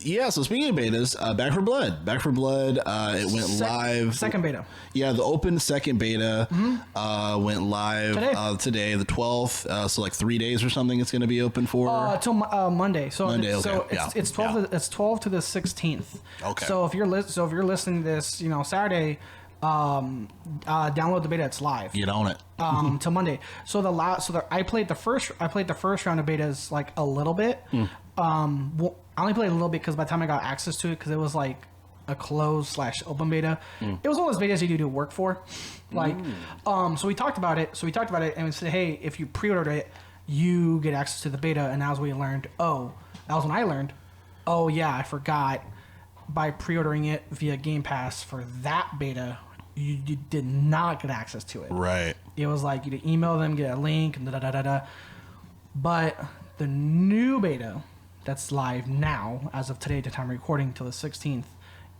Yeah, so speaking of betas, Back for Blood. Back for Blood, it went live. Second beta. Yeah, the open second beta went live today, the 12th. So like 3 days or something it's going to be open for? Till Monday. So Monday, okay. It's 12 it's 12 to the 16th. Okay. So if you're listening to this, Saturday, download the beta. It's live. Get on it. Till Monday. So I played the first round of betas like a little bit. I only played a little bit because by the time I got access to it, because it was like a closed / open beta. It was one of those betas you do work for. Like, so we talked about it. And we said, hey, if you pre-ordered it, you get access to the beta. And that was when we learned. That was when I learned. Oh yeah, I forgot. By pre-ordering it via Game Pass for that beta, you did not get access to it. Right. It was like you'd email them, get a link, and da-da-da-da-da. But the new beta that's live now, as of today, the time of recording, till the 16th,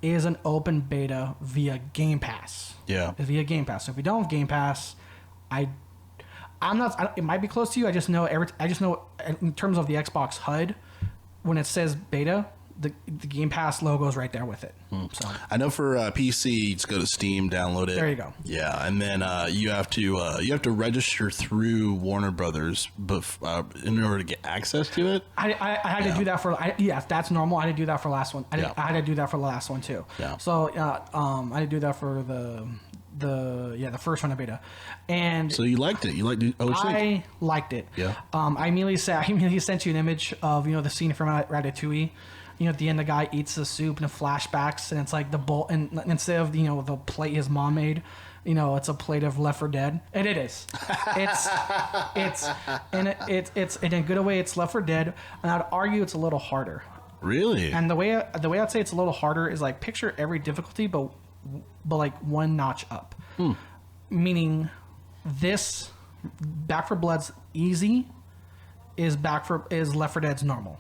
is an open beta via Game Pass. Yeah. It's via Game Pass. So if you don't have Game Pass, it might be close to you. I just know in terms of the Xbox HUD, when it says beta, the Game Pass logo is right there with it. So I know for PC, just go to Steam, download it. There you go. Yeah, and then you have to register through Warner Brothers, but in order to get access to it. I had to do that for that's normal. I had to do that for the last one. I had to do that for the last one too. Yeah. So I had to do that for the first one of beta, and So you liked it? You liked it? I liked it. Yeah. I immediately sent you an image of the scene from Ratatouille. At the end, the guy eats the soup and it flashbacks, and it's like the bowl, and instead of the plate his mom made, it's a plate of Left 4 Dead, and it is. It's in a good way. It's Left 4 Dead, and I'd argue it's a little harder. Really? And the way I'd say it's a little harder is like picture every difficulty, but like one notch up. Meaning, this Back 4 Blood's easy is Left 4 Dead's normal.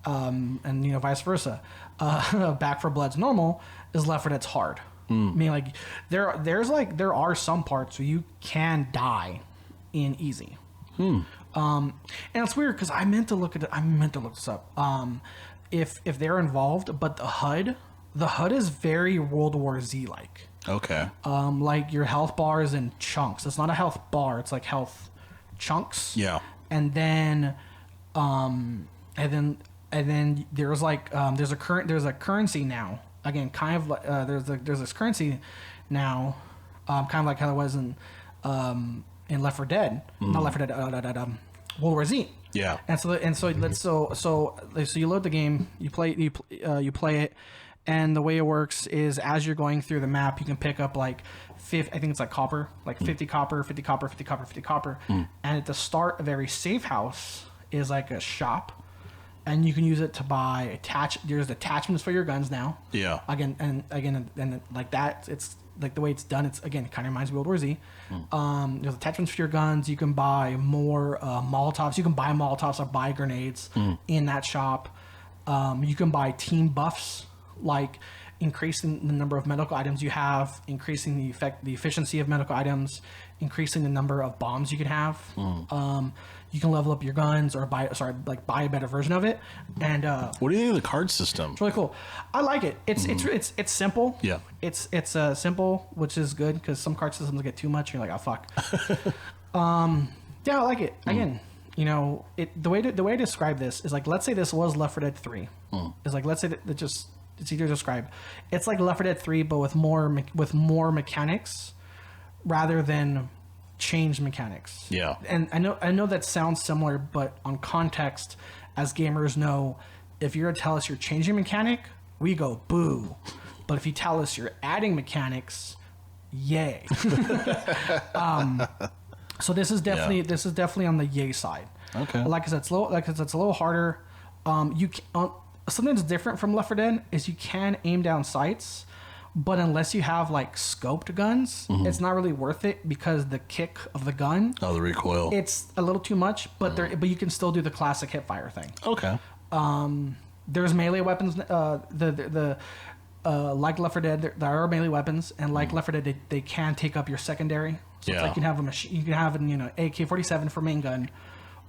And vice versa. Back 4 Blood's normal is Left 4 Dead's hard. I mean, like there are some parts where you can die in easy. And it's weird because I meant to look this up. If they're involved, but the HUD is very World War Z like. Okay. Like your health bar is in chunks. It's not a health bar. It's like health chunks. Yeah. And then there's like there's a currency now. Again, kind of like there's this currency now, kind of like how it was in Left 4 Dead, not Left 4 Dead, World War Z. Yeah. So you load the game, you play it, and the way it works is as you're going through the map, you can pick up like I think it's like copper, like 50 copper, 50 copper, 50 copper, 50 copper, and at the start of every safe house is like a shop. And you can use it to buy there's attachments for your guns now. Yeah. Again, like that. It's like the way it's done. It's again, it kind of reminds me of World War Z. There's attachments for your guns. You can buy more Molotovs. You can buy Molotovs or buy grenades in that shop. You can buy team buffs, like increasing the number of medical items you have, increasing the efficiency of medical items, increasing the number of bombs you can have. You can level up your guns or buy a better version of it. And what do you think of the card system? it's really cool. I like it. It's simple. Yeah. It's simple, which is good because some card systems get too much. And you're like, oh fuck. Yeah, I like it. Again, the way to describe this is like, let's say this was Left 4 Dead 3. It's like, let's say that it's easier to describe. It's like Left 4 Dead 3, but with more mechanics rather than change mechanics. Yeah. And I know that sounds similar, but on context, as gamers know, if you're to tell us you're changing mechanic, we go boo. But if you tell us you're adding mechanics, yay. So this is definitely on the yay side. Okay. Like I said, it's a little harder. Something that's different from Left 4 Dead is you can aim down sights, but unless you have like scoped guns, it's not really worth it because the kick of the gun. Oh, the recoil. It's a little too much, but but you can still do the classic hip fire thing. Okay. There's melee weapons. Like Left 4 Dead, there are melee weapons, and like Left 4 Dead, they can take up your secondary. So it's like you can have a machine, you can have an AK-47 for main gun,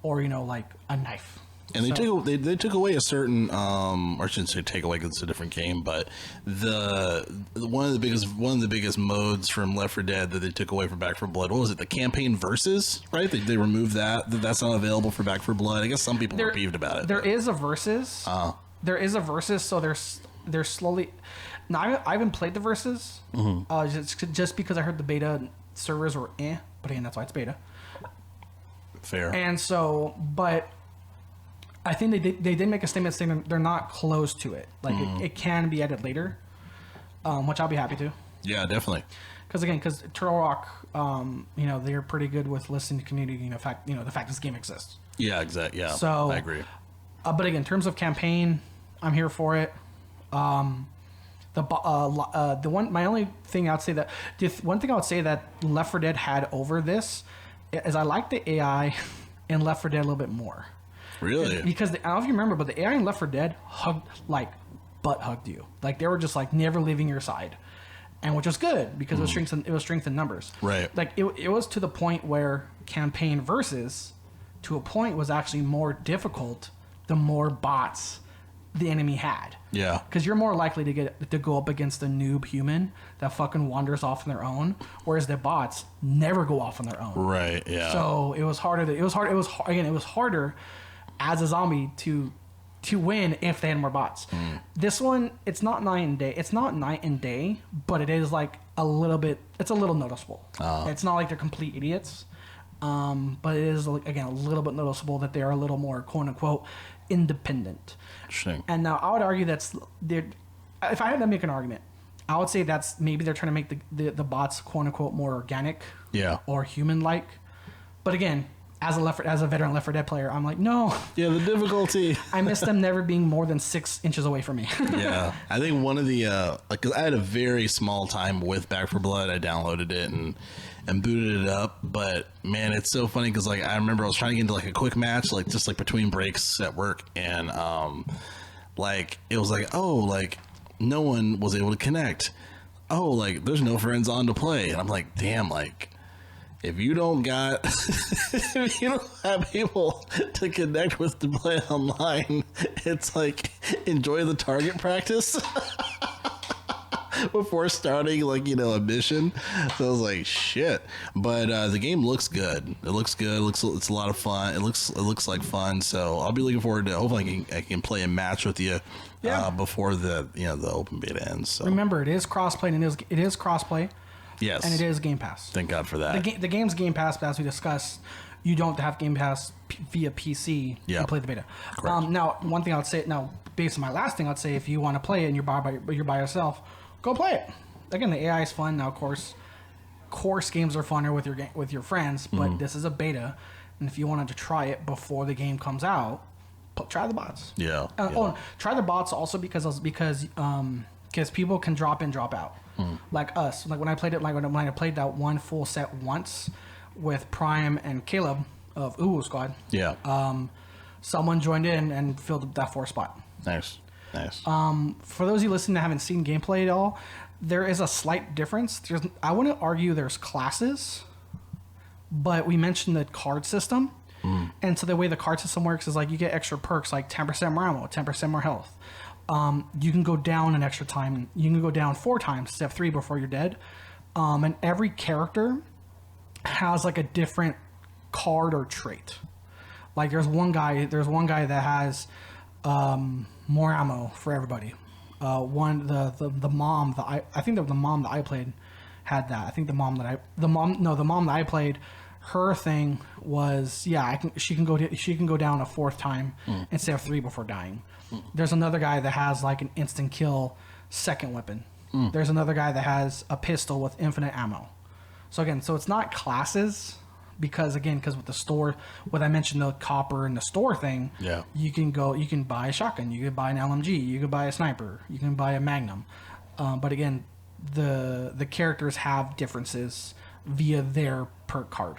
or like a knife. And they took away a certain or I shouldn't say take away because it's a different game, but one of the biggest modes from Left 4 Dead that they took away from Back 4 Blood, what was it, the campaign versus, right? They removed that's not available for Back 4 Blood. I guess some people were peeved about it. There is a versus. There is a versus, so they're slowly. Now I haven't played the versus, just because I heard the beta servers were but again, that's why it's beta. Fair. And so, but I think they did make a statement saying they're not close to it. Like it can be added later, which I'll be happy to. Yeah, definitely. Because Turtle Rock, they're pretty good with listening to community. The fact this game exists. Yeah, exactly. Yeah, so I agree. But again, in terms of campaign, I'm here for it. My only thing I would say that Left 4 Dead had over this is I like the AI in Left 4 Dead a little bit more. Really? Because I don't know if you remember, but the AI in Left 4 Dead butt hugged you. Like they were just like never leaving your side, and which was good because it was strength in numbers. Right. Like it was to the point where campaign versus to a point was actually more difficult the more bots the enemy had. Yeah. Because you're more likely to go up against a noob human that fucking wanders off on their own, whereas the bots never go off on their own. Right. Yeah. So it was harder. It was harder as a zombie to win if they had more bots. This one, it's not night and day. It's not night and day, but it is like a little bit. It's a little noticeable. It's not like they're complete idiots, but it is again a little bit noticeable that they are a little more quote unquote independent. Interesting. And now I would argue if I had to make an argument, I would say that's maybe they're trying to make the bots quote unquote more organic, or human like. But again, as a veteran Left 4 Dead player, I'm like, no. Yeah, the difficulty. I miss them never being more than 6 inches away from me. Yeah, I think one of the cause I had a very small time with Back 4 Blood. I downloaded it and booted it up, but man, it's so funny because I remember I was trying to get into a quick match, just between breaks at work, and it was no one was able to connect. There's no friends on to play, and I'm like, damn, if you don't if you don't have people to connect with to play online, it's enjoy the target practice before starting a mission. So I was like, shit. But the game looks good. It looks good. It's a lot of fun. It looks like fun. So I'll be looking forward to hopefully I can play a match with you before the open beta ends. So remember, it is crossplay and it is crossplay. Yes. And it is Game Pass. Thank God for that. The game's Game Pass, but as we discussed, you don't have Game Pass via PC to play the beta. Now, one thing I would say, based on my last thing, I'd say if you want to play it and you're by yourself, go play it. Again, the AI is fun. Now, of course games are funner with your friends, but this is a beta. And if you wanted to try it before the game comes out, try the bots. Yeah. Try the bots also because people can drop in, drop out. Like us, when I played it, when I played that one full set once with Prime and Caleb of Uwu Squad. Yeah. Someone joined in and filled that 4th spot. Nice. For those of you listening that haven't seen gameplay at all, there is a slight difference. I wouldn't argue there's classes, but we mentioned the card system. And so the way the card system works is you get extra perks like 10% more ammo, 10% more health. You can go down an extra time. You can go down 4 times, step 3 before you're dead. And every character has a different card or trait. There's one guy that has more ammo for everybody. The mom that I think the mom that I played had that. I think the mom that I played, her thing was she can go down a 4th time instead of 3 before dying. There's another guy that has an instant kill second weapon. There's another guy that has a pistol with infinite ammo. So it's not classes because with the store, what I mentioned, the copper and the store thing, you can buy a shotgun, you can buy an LMG, you can buy a sniper, you can buy a Magnum. But again, the characters have differences via their perk card.